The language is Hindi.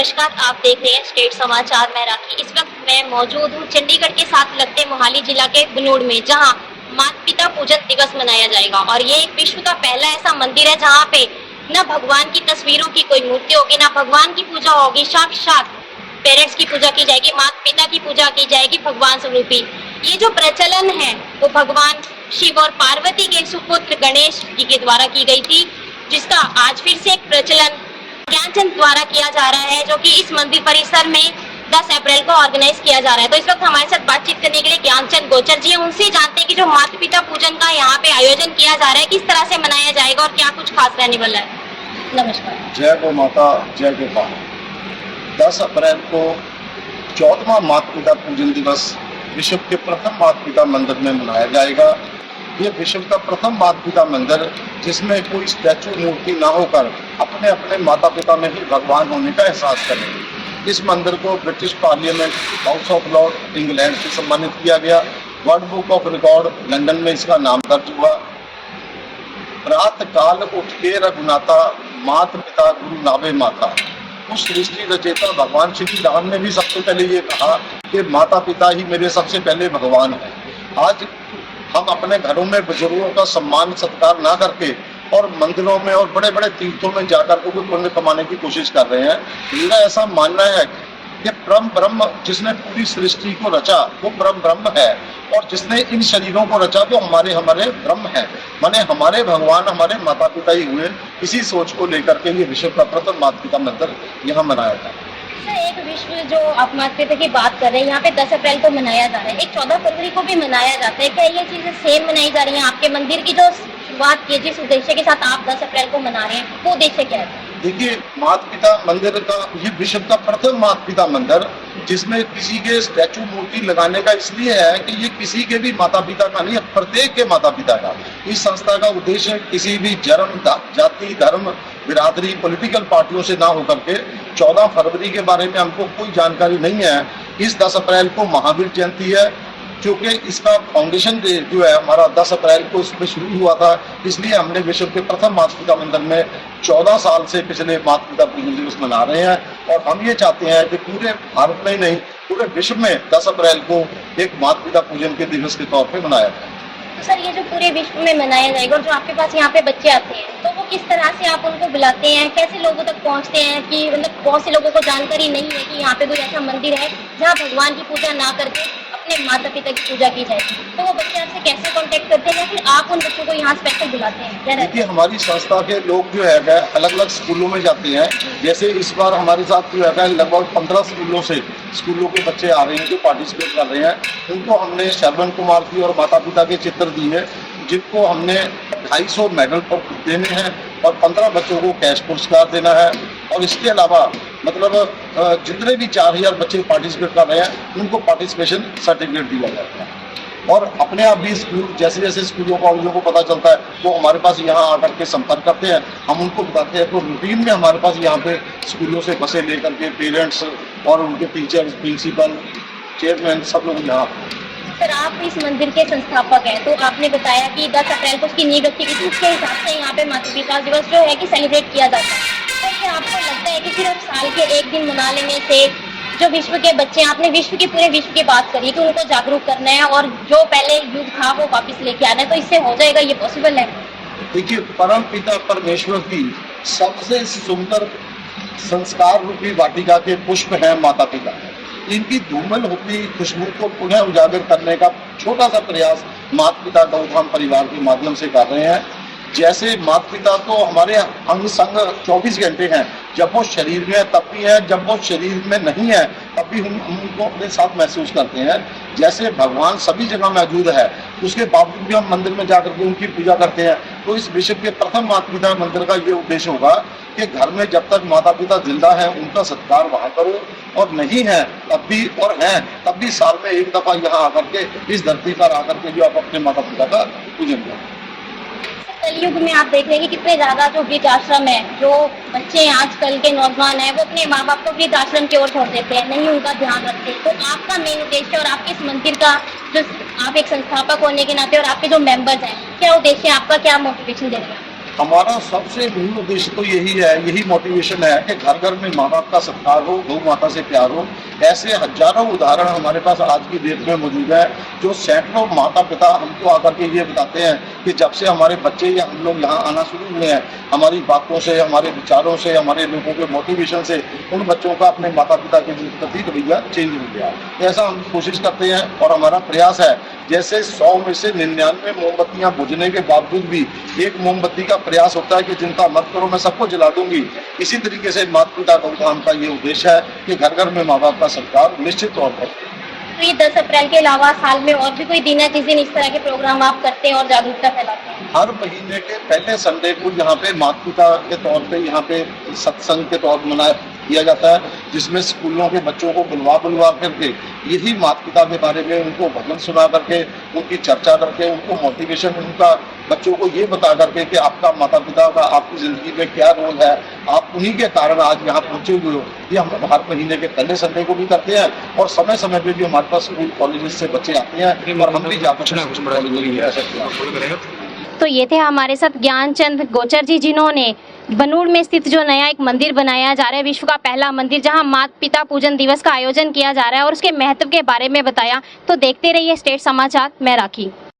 नमस्कार, आप देख रहे हैं स्टेट समाचार। मैं राखी। इस वक्त मैं मौजूद हूँ चंडीगढ़ के साथ लगते मोहाली जिला के बनूड़ में, जहाँ माता पिता पूजन दिवस मनाया जाएगा। और ये एक विश्व का पहला ऐसा मंदिर है जहाँ पे न भगवान की तस्वीरों की कोई मूर्ति होगी, न भगवान की पूजा होगी, साक्षात पेरेंट्स की पूजा की जाएगी, माता पिता की पूजा की जाएगी भगवान स्वरूपी। ये जो प्रचलन है वो भगवान शिव और पार्वती के सुपुत्र गणेश जी के द्वारा की गई थी, जिसका आज फिर से एक प्रचलन ज्ञानचंद द्वारा किया जा रहा है, जो कि इस मंदिर परिसर में 10 अप्रैल को ऑर्गेनाइज किया जा रहा है। तो इस वक्त हमारे साथ बातचीत करने के लिए ज्ञानचंद गोचर जी हैं। उनसे जानते हैं कि जो माता पिता पूजन का यहाँ पे आयोजन किया जा रहा है, किस तरह से मनाया जाएगा और क्या कुछ खास रहने वाला है। नमस्कार। जय गौ माता, जय गोपाल। 10 अप्रैल को 14वां माता पिता पूजन दिवस विश्व के प्रथम माता पिता मंदिर में मनाया जाएगा। ये विश्व का प्रथम माता पिता मंदिर, जिसमें कोई स्टैचू मूर्ति ना होकर अपने अपने माता पिता में ही भगवान होने का एहसास करें। इस मंदिर को British parliament house of Lord England से सम्मानित किया गया। World book of record London में इसका नाम दर्ज हुआ। प्रातः काल उठ के रघुनाथा, माता पिता गुरु नावे माता। उस सृष्टि रचयिता भगवान श्री राम ने भी सबसे पहले ये कहा कि माता पिता ही मेरे सबसे पहले भगवान है। आज हम अपने घरों में बुजुर्गों का सम्मान सत्कार ना करके और मंदिरों में और बड़े बड़े तीर्थों में जाकर के कोई पुण्य कमाने की कोशिश कर रहे हैं। मेरा ऐसा मानना है कि परम ब्रह्म जिसने पूरी सृष्टि को रचा वो परम ब्रह्म है, और जिसने इन शरीरों को रचा वो हमारे ब्रह्म है, माने हमारे भगवान हमारे माता पिता ही हुए। इसी सोच को लेकर के ये विश्व का प्रथम माता पिता मंदिर यहाँ मनाया था। एक विश्व जो आप माता पिता की बात कर रहे हैं, यहाँ पे 10 अप्रैल को मनाया जा रहा है, एक 14 फरवरी को भी मनाया जाता है। क्या ये चीजें सेम मनाई जा रही हैं? आपके मंदिर की जो शुरुआत की, जिस उद्देश्य के साथ आप 10 अप्रैल को मना रहे हैं, वो उद्देश्य क्या है? देखिए, माता पिता मंदिर का ये विश्व का प्रथम माता पिता मंदिर, जिसमें किसी के स्टैचू मूर्ति लगाने का इसलिए है कि ये किसी के भी माता पिता का नहीं है, प्रत्येक के माता पिता का। इस संस्था का उद्देश्य किसी भी जाति धर्म बिरादरी पॉलिटिकल पार्टियों से ना होकर के 14 फरवरी के बारे में हमको कोई जानकारी नहीं है। इस 10 अप्रैल को महावीर जयंती है, क्योंकि इसका फाउंडेशन डे जो है हमारा 10 अप्रैल को इसमें शुरू हुआ था। इसलिए हमने विश्व के प्रथम माता पिता मंदिर में 14 साल से पिछले माता पिता पूजन दिवस मना रहे हैं। और हम ये चाहते हैं कि पूरे भारत में ही नहीं, पूरे विश्व में 10 अप्रैल को एक माता पिता पूजन के दिवस के तौर पर मनाया जाए। सर, ये जो पूरे विश्व में मनाया जाएगा और जो आपके पास यहाँ पे बच्चे आते हैं, तो वो किस तरह से आप उनको बुलाते हैं, कैसे लोगों तक पहुँचते हैं? कि मतलब बहुत से लोगों को जानकारी नहीं है कि यहाँ पे कोई ऐसा मंदिर है जहाँ भगवान की पूजा ना करके अपने माता पिता की पूजा की जाए, तो वो बच्चे आपसे कैसे कांटेक्ट करते हैं, या फिर आप उन बच्चों को यहाँ स्पेशल बुलाते हैं? देखिए, हमारी संस्था के लोग जो है अलग अलग स्कूलों में जाते हैं। जैसे इस बार हमारे साथ जो है लगभग 15 स्कूलों के बच्चे आ रहे हैं जो पार्टिसिपेट कर रहे हैं। उनको हमने श्रवण कुमार की और माता पिता के चित्र दिए, जिनको हमने 250 मेडल देने हैं और 15 बच्चों को कैश पुरस्कार देना है। और इसके अलावा मतलब जितने भी 4000 बच्चे पार्टिसिपेट कर रहे हैं उनको पार्टिसिपेशन सर्टिफिकेट दिया जाता है। और अपने आप भी स्कूल जैसे जैसे स्कूलों कॉलेजों को पता चलता है वो हमारे पास यहाँ आकर के संपर्क करते हैं, हम उनको बताते हैं। तो रूटीन में हमारे पास यहाँ पे स्कूलों से बसें लेकर के पेरेंट्स और उनके टीचर्स, प्रिंसिपल, चेयरमैन सब लोग यहाँ। सर, आप इस मंदिर के संस्थापक हैं, तो आपने बताया कि 10 अप्रैल को उसकी नींव रखी गई थी, उसके हिसाब से यहाँ पे माता पिता दिवस जो है कि सेलिब्रेट किया जाता है। तो क्या आपको लगता है कि सिर्फ साल के एक दिन मना लेने से जो विश्व के बच्चे, आपने पूरे विश्व की बात करी कि उनको जागरूक करना है और जो पहले युग था वो वापस लेके आना है, तो इससे हो जाएगा? ये पॉसिबल है? देखिए, परम पिता परमेश्वर की सबसे सुंदर संस्कार रूपी वाटिका के पुष्प है माता पिता। इनकी धूमल होती खुशबू को पुनः उजागर करने का छोटा सा प्रयास माता पिता गौधाम परिवार के माध्यम से कर रहे हैं। जैसे माता पिता तो हमारे अंग संग 24 घंटे हैं, जब वो शरीर में है तब भी है, जब वो शरीर में नहीं है तब भी हम उनको अपने साथ महसूस करते हैं। जैसे भगवान सभी जगह मौजूद है, उसके बावजूद भी हम मंदिर में जाकर के उनकी पूजा करते हैं। तो इस विश्व के प्रथम माता पिता मंदिर का ये उद्देश्य होगा कि घर में जब तक माता पिता जिंदा है उनका सत्कार वहाँ करो, और नहीं है तब भी, और हैं तब भी साल में एक दफा यहाँ आकर के इस धरती पर आकर के जो आप अपने माता पिता का पूजन करें। कलयुग में आप देख रहे हैं कि कितने ज्यादा जो वृद्धाश्रम है, जो बच्चे आजकल के नौजवान हैं वो अपने माँ बाप को वृद्धाश्रम की ओर छोड़ देते हैं, नहीं उनका ध्यान रखते। तो आपका मेन उद्देश्य और आपके इस मंदिर का जो आप एक संस्थापक होने के नाते और आपके जो मेंबर्स हैं, क्या उद्देश्य है आपका, क्या मोटिवेशन दे रहे हैं? हमारा सबसे मूल उद्देश्य तो यही है, यही मोटिवेशन है कि घर घर में माँ बाप का सत्कार हो, गौ माता से प्यार हो। ऐसे हजारों उदाहरण हमारे पास आज की डेट में मौजूद है, जो सैकड़ों माता पिता हमको आकर के ये बताते हैं कि जब से हमारे बच्चे या हम लोग यहाँ आना शुरू हुए हैं, हमारी बातों से, हमारे विचारों से, हमारे लोगों के मोटिवेशन से उन बच्चों का अपने माता पिता के प्रति रवैया चेंज हो गया। ऐसा हम कोशिश करते हैं और हमारा प्रयास है, जैसे 100 में से 99 मोमबत्तियां बुझने के बावजूद भी एक मोमबत्ती का प्रयास होता है कि चिंता मत करो मैं सबको जला दूंगी। इसी तरीके से माता पिता गौधाम का ये उद्देश्य है कि घर घर में माँ बाप का सत्कार निश्चित तौर पर। तो ये 10 अप्रैल के अलावा साल में और भी कोई दिन है जिस दिन इस तरह के प्रोग्राम आप करते हैं और जागरूकता फैलाते हैं? हर महीने के पहले संडे को यहाँ पे माता पिता के तौर पे यहाँ पे सत्संग के तौर मनाया किया जाता है, जिसमें स्कूलों के बच्चों को बुलवा करके यही माता पिता के बारे में उनको भजन सुना करके, उनकी चर्चा करके, उनको मोटिवेशन, उनका बच्चों को ये बता करके कि आपका माता पिता का आपकी जिंदगी में क्या रोल है, आप उन्हीं के कारण आज यहाँ पहुंचे हुए हो। ये हम हर महीने के पहले संडे को भी करते हैं और समय समय पे भी हमारे पास स्कूल कॉलेजेस से बच्चे आते हैं और हम भी तो ये थे हमारे साथ ज्ञानचंद गोचर जी, जिन्होंने बनूड़ में स्थित जो नया एक मंदिर बनाया जा रहा है, विश्व का पहला मंदिर जहां माता पिता पूजन दिवस का आयोजन किया जा रहा है और उसके महत्व के बारे में बताया। तो देखते रहिए स्टेट समाचार, मैं राखी।